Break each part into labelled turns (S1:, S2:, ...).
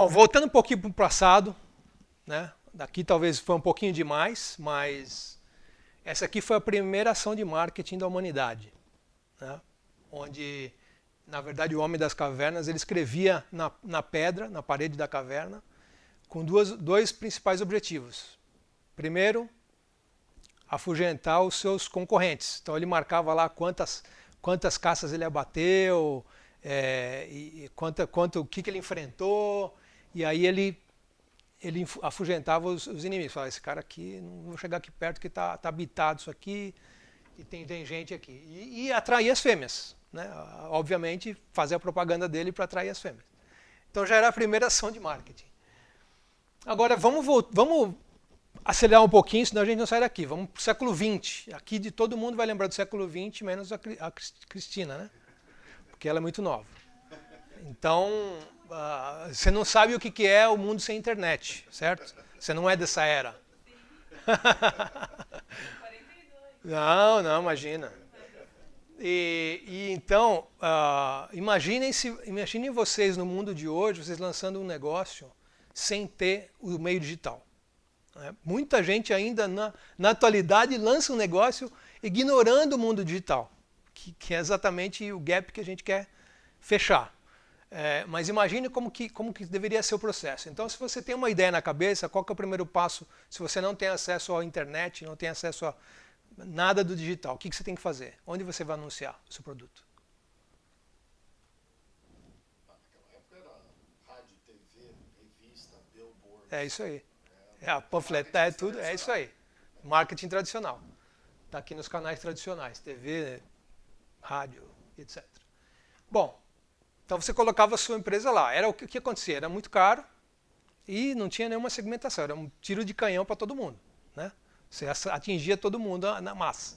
S1: Bom, voltando um pouquinho para o passado, né? Daqui talvez foi um pouquinho demais, mas essa aqui foi a primeira ação de marketing da humanidade, né? Onde, na verdade, o homem das cavernas ele escrevia na pedra, na parede da caverna, com dois principais objetivos. Primeiro, afugentar os seus concorrentes. Então ele marcava lá quantas caças ele abateu, o que ele enfrentou, e aí ele afugentava os inimigos. Falava, esse cara aqui, não vou chegar aqui perto que está habitado isso aqui, e tem gente aqui. E atrair as fêmeas. Né? Obviamente, fazer a propaganda dele para atrair as fêmeas. Então já era a primeira ação de marketing. Agora vamos acelerar um pouquinho, senão a gente não sai daqui. Vamos para o século XX. Aqui de todo mundo vai lembrar do século XX, menos a Cristina, né? Porque ela é muito nova. Então, você não sabe o que é o mundo sem internet, certo? Você não é dessa era. Não, imagina. Então, imaginem vocês no mundo de hoje, vocês lançando um negócio sem ter o meio digital. Muita gente ainda, na atualidade, lança um negócio ignorando o mundo digital, que é exatamente o gap que a gente quer fechar. Mas imagine como que deveria ser o processo. Então, se você tem uma ideia na cabeça, qual que é o primeiro passo? Se você não tem acesso à internet, não tem acesso a nada do digital, o que você tem que fazer? Onde você vai anunciar o seu produto?
S2: Naquela época era rádio, TV, revista, billboard.
S1: É isso aí. Panfletar, é tudo, é isso aí. Marketing tradicional. Está aqui nos canais tradicionais, TV, rádio, etc. Bom, então você colocava a sua empresa lá. Era o que acontecia? Era muito caro e não tinha nenhuma segmentação. Era um tiro de canhão para todo mundo. Né? Você atingia todo mundo na massa.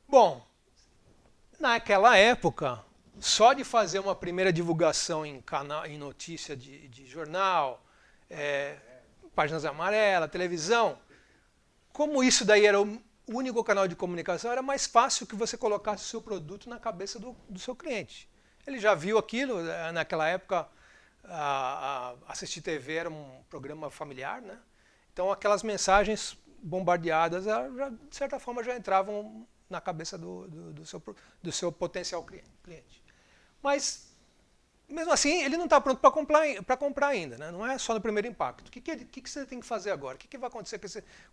S1: Bom, naquela época, só de fazer uma primeira divulgação em notícia de jornal, páginas amarelas, televisão, como isso daí era o único canal de comunicação, era mais fácil que você colocasse o seu produto na cabeça do seu cliente. Ele já viu aquilo, naquela época assistir TV era um programa familiar, né? Então aquelas mensagens bombardeadas, de certa forma, já entravam na cabeça do seu potencial cliente. Mas, mesmo assim, ele não está pronto para comprar ainda. Né? Não é só no primeiro impacto. O que você tem que fazer agora? O que vai acontecer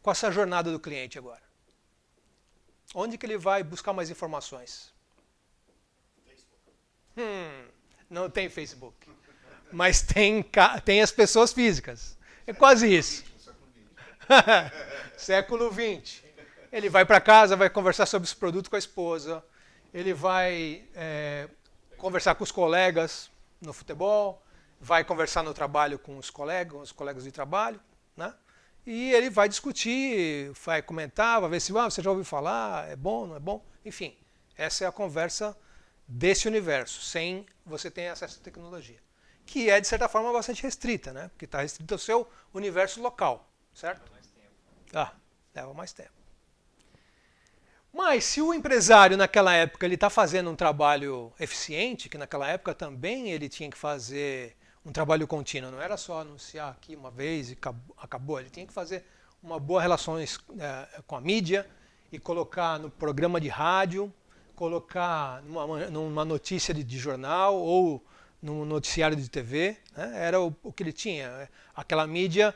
S1: com essa jornada do cliente agora? Onde que ele vai buscar mais informações? Não tem Facebook. Mas tem as pessoas físicas. É quase isso. Século XX. Ele vai para casa, vai conversar sobre esse produto com a esposa. Ele vai conversar com os colegas no futebol. Vai conversar no trabalho com os colegas de trabalho. Né? E ele vai discutir, vai comentar, vai ver se você já ouviu falar, é bom, não é bom. Enfim, essa é a conversa desse universo, sem você ter acesso à tecnologia. Que é, de certa forma, bastante restrita, né? Porque está restrito ao seu universo local, certo?
S3: Leva mais tempo.
S1: Leva mais tempo. Mas se o empresário, naquela época, ele está fazendo um trabalho eficiente, que naquela época também ele tinha que fazer um trabalho contínuo, não era só anunciar aqui uma vez e acabou. Ele tinha que fazer uma boa relação com a mídia e colocar no programa de rádio, colocar numa notícia de jornal ou num noticiário de TV. Né? Era o que ele tinha. Aquela mídia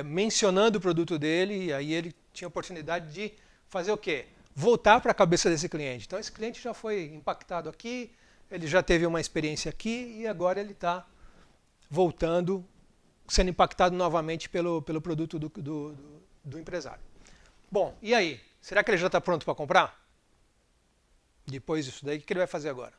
S1: mencionando o produto dele, e aí ele tinha a oportunidade de fazer o quê? Voltar para a cabeça desse cliente. Então esse cliente já foi impactado aqui, ele já teve uma experiência aqui e agora ele está voltando, sendo impactado novamente pelo produto do empresário. Bom, e aí? Será que ele já está pronto para comprar? Depois disso daí, o que ele vai fazer agora?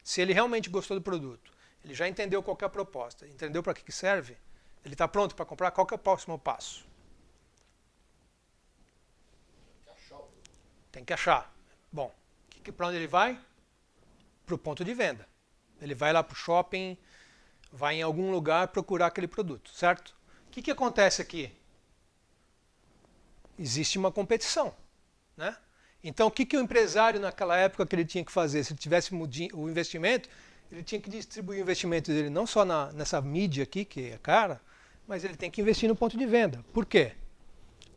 S1: Se ele realmente gostou do produto, ele já entendeu qual é a proposta, entendeu para que serve, ele está pronto para comprar, qual que é o próximo passo? Tem que achar. Bom, para onde ele vai? Para o ponto de venda. Ele vai lá para o shopping, vai em algum lugar procurar aquele produto, certo? O que acontece aqui? Existe uma competição, né? Então, o que o empresário naquela época que ele tinha que fazer? Se ele tivesse o investimento, ele tinha que distribuir o investimento dele não só nessa mídia aqui, que é cara, mas ele tem que investir no ponto de venda. Por quê?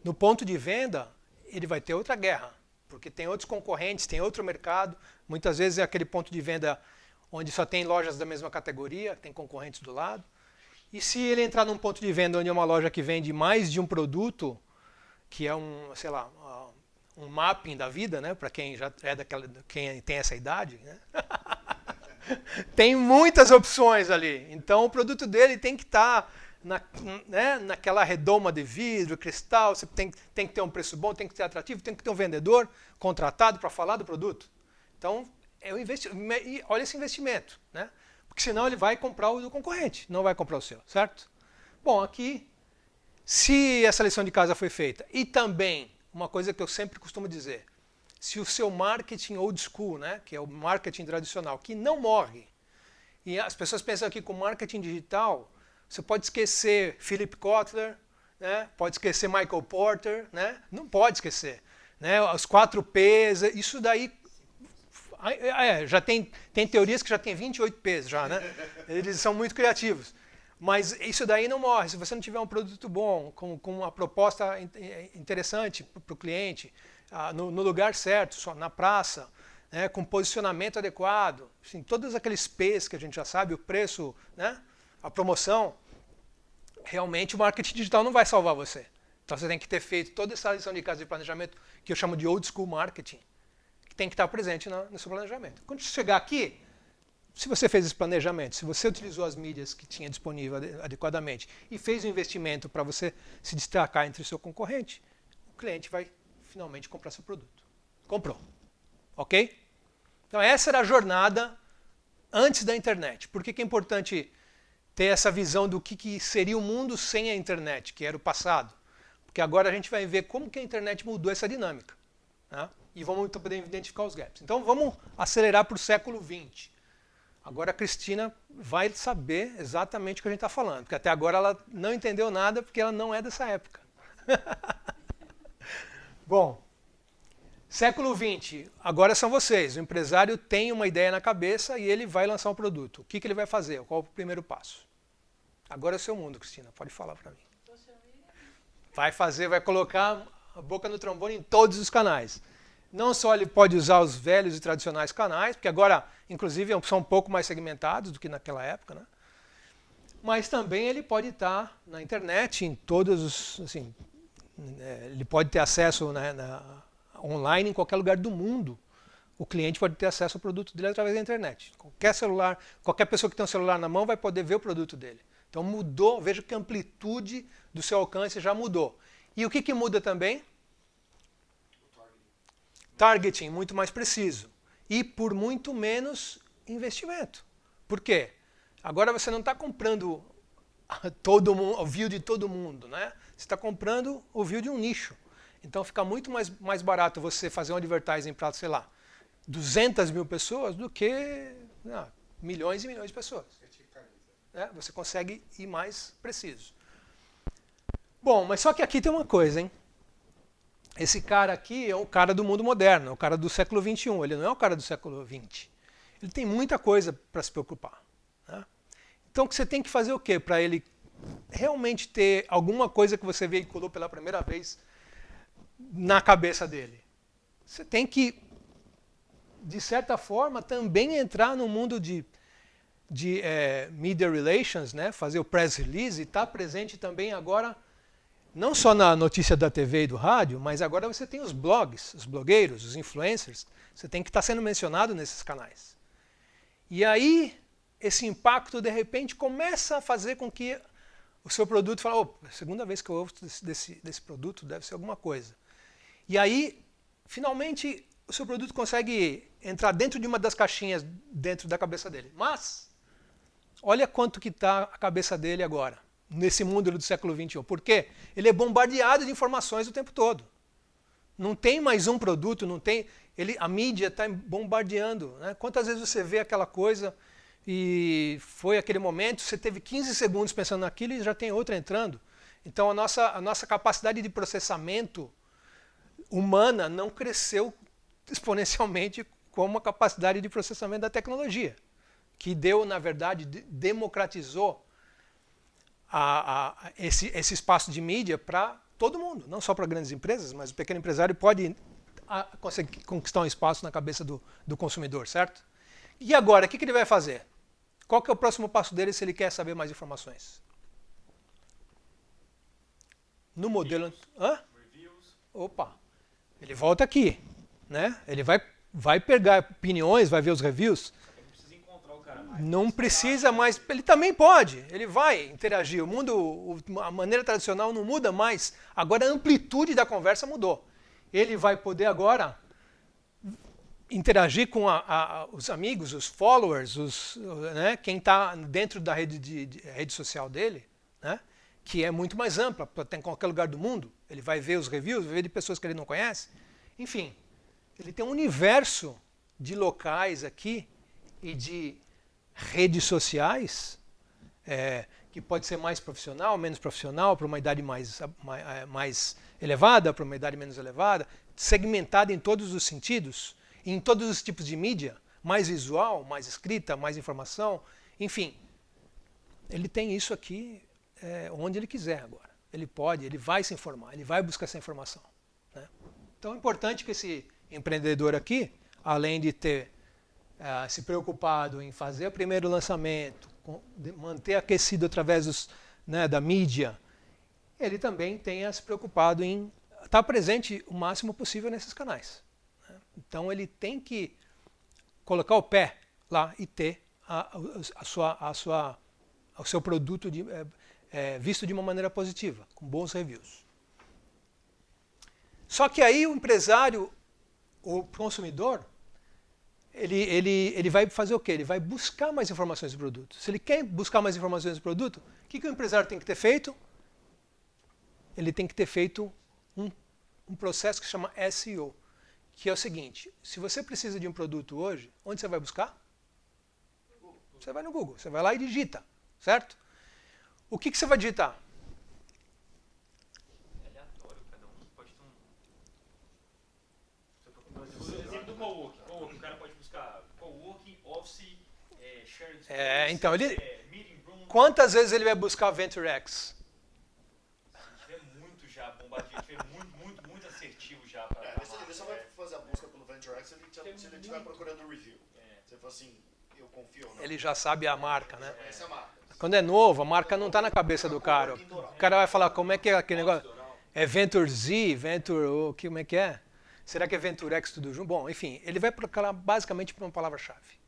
S1: No ponto de venda, ele vai ter outra guerra, porque tem outros concorrentes, tem outro mercado. Muitas vezes é aquele ponto de venda onde só tem lojas da mesma categoria, tem concorrentes do lado. E se ele entrar num ponto de venda onde é uma loja que vende mais de um produto, que é sei lá, um mapping da vida, né, para quem já é quem tem essa idade, né? Tem muitas opções ali. Então o produto dele tem que estar naquela redoma de vidro, cristal, você tem que ter um preço bom, tem que ser atrativo, tem que ter um vendedor contratado para falar do produto. Então, olha esse investimento, né? Porque senão ele vai comprar o do concorrente, não vai comprar o seu, certo? Bom, aqui, se essa lição de casa foi feita, e também, uma coisa que eu sempre costumo dizer, se o seu marketing old school, né, que é o marketing tradicional, que não morre, e as pessoas pensam que com marketing digital, você pode esquecer Philip Kotler, né, pode esquecer Michael Porter, né, não pode esquecer. Né, os 4 Ps, isso daí já tem teorias que já tem 28 Ps já, né? Eles são muito criativos. Mas isso daí não morre. Se você não tiver um produto bom, com uma proposta interessante para o cliente, no lugar certo, só na praça, né, com posicionamento adequado, assim, todos aqueles P's que a gente já sabe, o preço, né, a promoção, realmente o marketing digital não vai salvar você. Então você tem que ter feito toda essa lição de casa de planejamento, que eu chamo de old school marketing, que tem que estar presente no seu planejamento. Quando você chegar aqui, se você fez esse planejamento, se você utilizou as mídias que tinha disponível adequadamente e fez um investimento para você se destacar entre o seu concorrente, o cliente vai finalmente comprar seu produto. Comprou. Ok? Então essa era a jornada antes da internet. Por que é importante ter essa visão do que seria o mundo sem a internet, que era o passado? Porque agora a gente vai ver como que a internet mudou essa dinâmica. Né? E vamos poder identificar os gaps. Então vamos acelerar para o século XX. Agora a Cristina vai saber exatamente o que a gente está falando, porque até agora ela não entendeu nada, porque ela não é dessa época. Bom, século XX, agora são vocês. O empresário tem uma ideia na cabeça e ele vai lançar um produto. O que ele vai fazer? Qual é o primeiro passo? Agora é o seu mundo, Cristina, pode falar para mim. Vai colocar a boca no trombone em todos os canais. Não só ele pode usar os velhos e tradicionais canais, porque agora, inclusive, são um pouco mais segmentados do que naquela época, né? Mas também ele pode estar na internet, em todos os... Assim, ele pode ter acesso, né, online em qualquer lugar do mundo. O cliente pode ter acesso ao produto dele através da internet. Qualquer celular, qualquer pessoa que tem um celular na mão vai poder ver o produto dele. Então mudou, veja que a amplitude do seu alcance já mudou. E o que muda também? Targeting, muito mais preciso. E por muito menos investimento. Por quê? Agora você não está comprando o view de todo mundo, né? Você está comprando o view de um nicho. Então fica muito mais barato você fazer um advertising para, sei lá, 200 mil pessoas do que milhões e milhões de pessoas. Você consegue ir mais preciso. Bom, mas só que aqui tem uma coisa, hein? Esse cara aqui é o cara do mundo moderno, é o cara do século XXI, ele não é o cara do século XX. Ele tem muita coisa para se preocupar. Né? Então você tem que fazer o quê? Para ele realmente ter alguma coisa que você veiculou pela primeira vez na cabeça dele. Você tem que, de certa forma, também entrar no mundo de media relations, né? Fazer o press release e estar presente também agora, não só na notícia da TV e do rádio, mas agora você tem os blogs, os blogueiros, os influencers. Você tem que estar sendo mencionado nesses canais. E aí, esse impacto, de repente, começa a fazer com que o seu produto fale, segunda vez que eu ouço desse produto, deve ser alguma coisa. E aí, finalmente, o seu produto consegue entrar dentro de uma das caixinhas dentro da cabeça dele. Mas, olha quanto que está a cabeça dele agora, nesse mundo do século XXI. Por quê? Ele é bombardeado de informações o tempo todo. Não tem mais um produto, não tem... a mídia está bombardeando. Né? Quantas vezes você vê aquela coisa e foi aquele momento, você teve 15 segundos pensando naquilo e já tem outra entrando. Então a nossa capacidade de processamento humana não cresceu exponencialmente como a capacidade de processamento da tecnologia, que deu, na verdade, democratizou esse espaço de mídia para todo mundo, não só para grandes empresas, mas o pequeno empresário pode conseguir conquistar um espaço na cabeça do consumidor, certo? E agora, o que ele vai fazer? Qual que é o próximo passo dele se ele quer saber mais informações? No modelo... Hã? Opa! Ele volta aqui, né? Ele vai pegar opiniões, vai ver os reviews. Não precisa mais. Ele também pode. Ele vai interagir. O mundo, a maneira tradicional não muda mais. Agora a amplitude da conversa mudou. Ele vai poder agora interagir com os amigos, os followers, né, quem está dentro da rede social dele, né, que é muito mais ampla, tem em qualquer lugar do mundo. Ele vai ver os reviews, vai ver de pessoas que ele não conhece. Enfim, ele tem um universo de locais aqui e de redes sociais, que pode ser mais profissional, menos profissional, para uma idade mais elevada, para uma idade menos elevada, segmentada em todos os sentidos, em todos os tipos de mídia, mais visual, mais escrita, mais informação, enfim. Ele tem isso aqui onde ele quiser agora. Ele pode, ele vai se informar, ele vai buscar essa informação, né? Então é importante que esse empreendedor aqui, além de ter se preocupado em fazer o primeiro lançamento, manter aquecido através da mídia, ele também tenha se preocupado em estar presente o máximo possível nesses canais, né? Então ele tem que colocar o pé lá e ter o seu produto visto de uma maneira positiva, com bons reviews. Só que aí o empresário, o consumidor, ele vai fazer o quê? Ele vai buscar mais informações do produto. Se ele quer buscar mais informações do produto, o que o empresário tem que ter feito? Ele tem que ter feito um processo que se chama SEO, que é o seguinte: se você precisa de um produto hoje, onde você vai buscar? Você vai no Google, você vai lá e digita, certo? O que você vai digitar?
S3: É aleatório, cada um pode ter um... Exemplo do coworking. O cara pode buscar coworking, office, sharing space,
S1: Então
S3: meeting room.
S1: Quantas vezes ele vai buscar VentureX?
S3: Se tiver muito já bombardeado, tiver muito assertivo já.
S2: Ele só vai fazer a busca pelo VentureX se ele estiver procurando review. Você fala assim, eu confio ou não.
S1: Ele já sabe a marca, né?
S2: Essa é a marca.
S1: Quando é novo, a marca não está na cabeça do cara. O cara vai falar, como é que é aquele negócio? É Venture Z, Venture... como é que é? Será que é VentureX tudo junto? Bom, enfim, ele vai procurar basicamente por uma palavra-chave,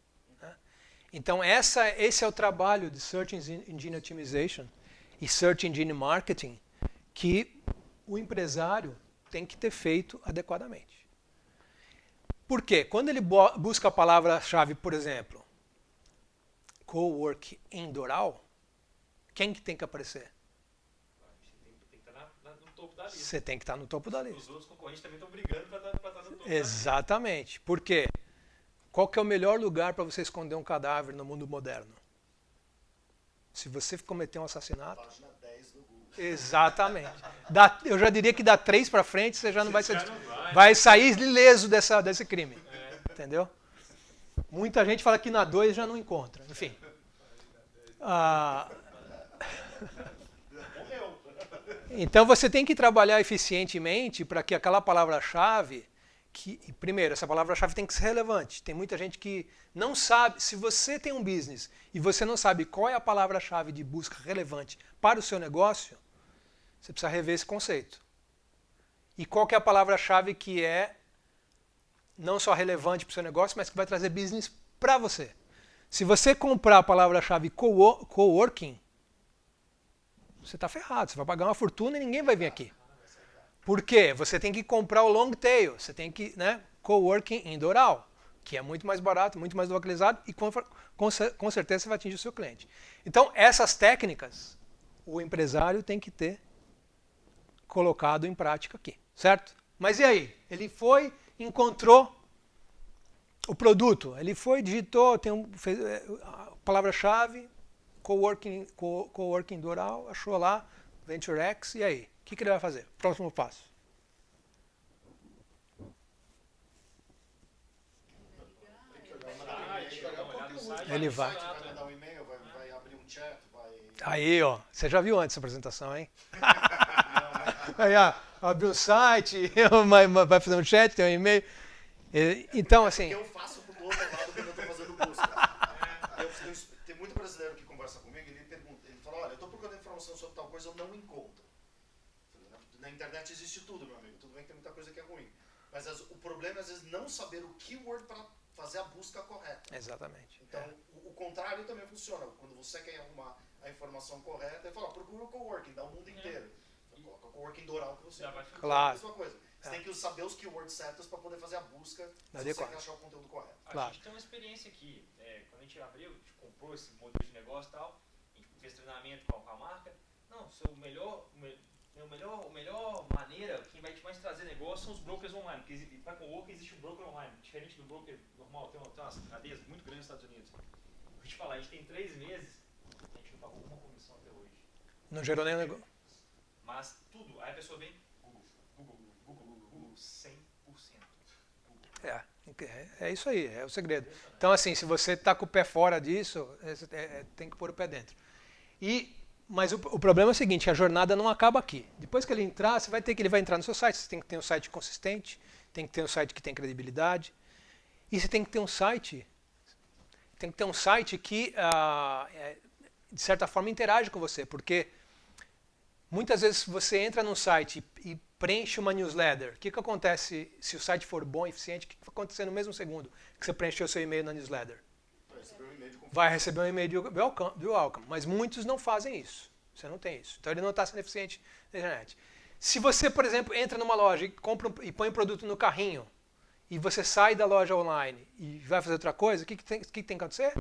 S1: né? Então esse é o trabalho de Search Engine Optimization e Search Engine Marketing que o empresário tem que ter feito adequadamente. Por quê? Quando ele busca a palavra-chave, por exemplo, cowork indoral, quem que tem que aparecer?
S3: Tem que estar no topo da lista.
S1: Você tem que estar no topo da lista.
S3: Os outros concorrentes também estão brigando para estar no topo.
S1: Exatamente. Por quê? Qual que é o melhor lugar para você esconder um cadáver no mundo moderno? Se você cometer um assassinato...
S2: Página 10 do Google.
S1: Exatamente. Eu já diria que dá 3 para frente, você já não vai ser... Vai sair ileso desse crime. Entendeu? Muita gente fala que na 2 já não encontra. Enfim. Então você tem que trabalhar eficientemente para que aquela palavra-chave, primeiro, essa palavra-chave tem que ser relevante. Tem muita gente que não sabe, se você tem um business e você não sabe qual é a palavra-chave de busca relevante para o seu negócio, você precisa rever esse conceito. E qual que é a palavra-chave que é não só relevante para o seu negócio, mas que vai trazer business para você. Se você comprar a palavra-chave coworking, você está ferrado, você vai pagar uma fortuna e ninguém vai vir aqui. Por quê? Você tem que comprar o long tail, você tem que, coworking indoral, que é muito mais barato, muito mais localizado e com certeza você vai atingir o seu cliente. Então, essas técnicas, o empresário tem que ter colocado em prática aqui, certo? Mas e aí? Ele foi, encontrou o produto, ele foi, digitou, fez a palavra-chave, coworking indoral, achou lá, VentureX, e aí? O que ele vai fazer? Próximo passo.
S3: site,
S1: Ele
S2: no
S1: vai.
S2: site, vai mandar um e-mail, vai abrir um chat, vai...
S1: Aí, ó, você já viu antes essa apresentação, hein?
S2: Não, mas...
S1: Aí, abre um site, vai fazer um chat, tem um e-mail. Então, assim,
S2: Porque eu faço pro outro lado quando eu tô fazendo busca. Tem muito brasileiro que conversa comigo e ele pergunta, ele fala, olha, eu tô procurando informação sobre tal coisa, eu não encontro. Na internet existe tudo, meu amigo. Tudo bem que tem muita coisa que é ruim. Mas o problema é, às vezes, não saber o keyword para fazer a busca correta.
S1: exatamente.
S2: Então, o contrário também funciona. Quando você quer arrumar a informação correta, ele fala, procura o coworking, dá o mundo inteiro. Então, coloca o coworking Doral que você
S3: Já vai
S2: vai.
S1: Claro.
S2: É a mesma coisa. Você tem que saber os keywords certos para poder fazer a busca se você
S1: Adequado.
S2: quer achar o conteúdo correto.
S3: A
S1: Claro.
S3: gente tem uma experiência aqui. Quando a gente abriu, a gente comprou esse modelo de negócio e tal, a gente fez treinamento com a marca. Não, a melhor maneira, quem vai te mais trazer negócio são os brokers online. Porque para coworking existe um broker online, diferente do broker normal. Tem umas cadeias muito grandes nos Estados Unidos. Vou te falar, a gente tem 3 meses, a gente não pagou uma comissão até hoje.
S1: Não gerou nenhum negócio.
S3: Mas tudo, aí a pessoa vem, Google, 100%.
S1: É isso aí, é o segredo. Então, assim, se você está com o pé fora disso, tem que pôr o pé dentro. Mas o problema é o seguinte, a jornada não acaba aqui. Depois que ele entrar, ele vai entrar no seu site, você tem que ter um site consistente, tem que ter um site que tem credibilidade, e você tem que ter um site que, de certa forma, interage com você, porque muitas vezes você entra num site e preenche uma newsletter. O que acontece se o site for bom e eficiente? O que vai acontecer no mesmo segundo que você preencheu seu e-mail na newsletter? Vai receber um e-mail de welcome. Mas muitos não fazem isso. Você não tem isso. Então ele não está sendo eficiente na internet. Se você, por exemplo, entra numa loja e põe um produto no carrinho e você sai da loja online e vai fazer outra coisa, o que tem que acontecer?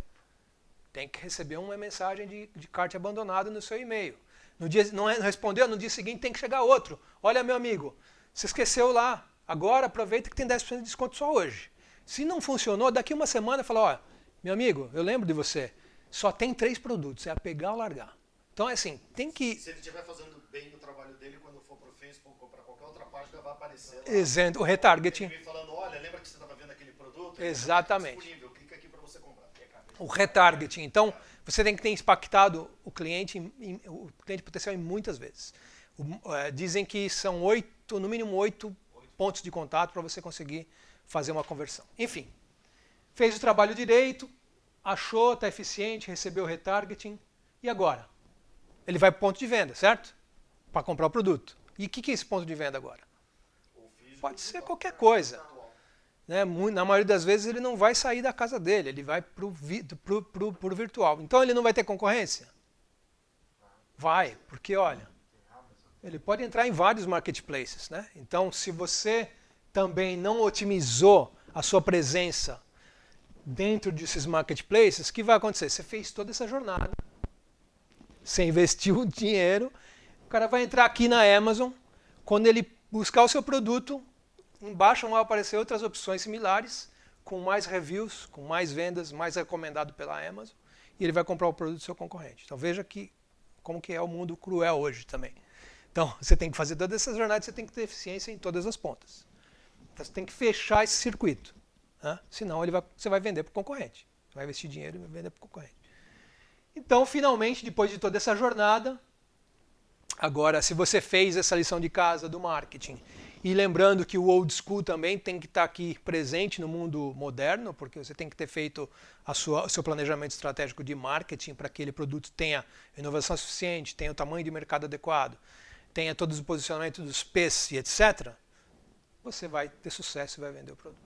S1: Tem que receber uma mensagem de cart abandonado no seu e-mail. No dia, não respondeu, no dia seguinte tem que chegar outro. Olha, meu amigo, você esqueceu lá. Agora aproveita que tem 10% de desconto só hoje. Se não funcionou, daqui uma semana fala, ó, meu amigo, eu lembro de você. Só tem 3 produtos, é a pegar ou largar. Então é assim, tem que...
S2: Se ele estiver fazendo bem o trabalho dele, quando for para o Facebook ou para qualquer outra página, vai aparecer lá.
S1: Exato, o retargeting.
S2: Ele vem falando, olha, lembra que você estava vendo aquele produto?
S1: Exatamente.
S2: Ele está disponível, clica aqui para você comprar.
S1: O retargeting. Então, você tem que ter impactado o cliente potencial em muitas vezes. Dizem que são no mínimo 8 pontos de contato para você conseguir fazer uma conversão. Enfim, fez o trabalho direito, achou, está eficiente, recebeu o retargeting. E agora? Ele vai para o ponto de venda, certo? Para comprar o produto. E o que é esse ponto de venda agora? Pode ser qualquer coisa. Né? Na maioria das vezes ele não vai sair da casa dele, ele vai para o virtual. Então ele não vai ter concorrência? Vai, porque olha, ele pode entrar em vários marketplaces. Né? Então se você também não otimizou a sua presença dentro desses marketplaces, o que vai acontecer? Você fez toda essa jornada, você investiu o dinheiro, o cara vai entrar aqui na Amazon, quando ele buscar o seu produto, embaixo vão aparecer outras opções similares, com mais reviews, com mais vendas, mais recomendado pela Amazon, e ele vai comprar o produto do seu concorrente. Então veja como que é o mundo cruel hoje também. Então você tem que fazer toda essa jornada, você tem que ter eficiência em todas as pontas. Então você tem que fechar esse circuito. Né? Senão você vai vender para o concorrente. Você vai investir dinheiro e vai vender para o concorrente. Então, finalmente, depois de toda essa jornada, agora, se você fez essa lição de casa do marketing, e lembrando que o old school também tem que estar aqui presente no mundo moderno, porque você tem que ter feito o seu planejamento estratégico de marketing para que aquele produto tenha inovação suficiente, tenha o tamanho de mercado adequado, tenha todos os posicionamentos dos P's e etc., você vai ter sucesso e vai vender o produto.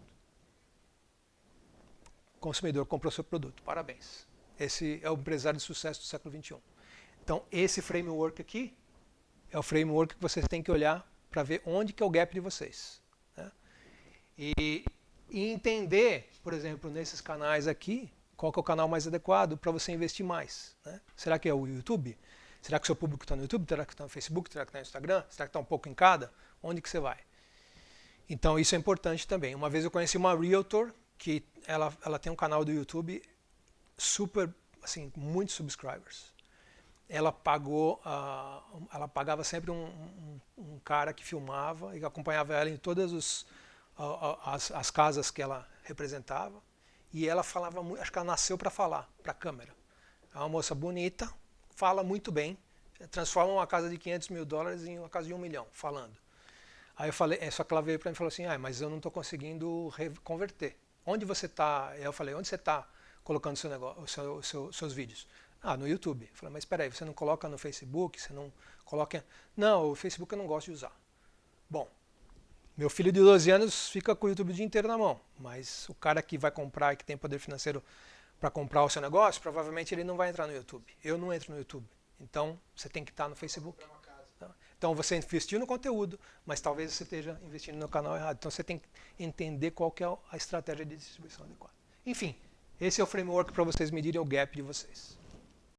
S1: O consumidor comprou seu produto. Parabéns. Esse é o empresário de sucesso do século XXI. Então, esse framework aqui é o framework que vocês têm que olhar para ver onde que é o gap de vocês. Né? E entender, por exemplo, nesses canais aqui, qual que é o canal mais adequado para você investir mais. Né? Será que é o YouTube? Será que o seu público está no YouTube? Será que está no Facebook? Será que está no Instagram? Será que está um pouco em cada? Onde que você vai? Então, isso é importante também. Uma vez eu conheci uma realtor que ela tem um canal do YouTube super, assim, muitos subscribers. Ela pagava sempre um cara que filmava e acompanhava ela em todas as casas que ela representava. e ela falava muito, acho que ela nasceu para falar, para a câmera. É uma moça bonita, fala muito bem, transforma uma casa de $500 mil em uma casa de 1 milhão, falando. Aí eu falei, só que ela veio para mim e falou assim, mas eu não estou conseguindo converter. Onde você está? Eu falei, onde você está colocando seu negócio, seus vídeos? No YouTube. Eu falei, mas espera aí, você não coloca no Facebook? Você não coloca... Não, o Facebook eu não gosto de usar. Bom, meu filho de 12 anos fica com o YouTube o dia inteiro na mão, mas o cara que vai comprar e que tem poder financeiro para comprar o seu negócio, provavelmente ele não vai entrar no YouTube. Eu não entro no YouTube. Então, você tem que estar no Facebook. Então, você investiu no conteúdo, mas talvez você esteja investindo no canal errado. Então, você tem que entender qual que é a estratégia de distribuição adequada. Enfim, esse é o framework para vocês medirem o gap de vocês.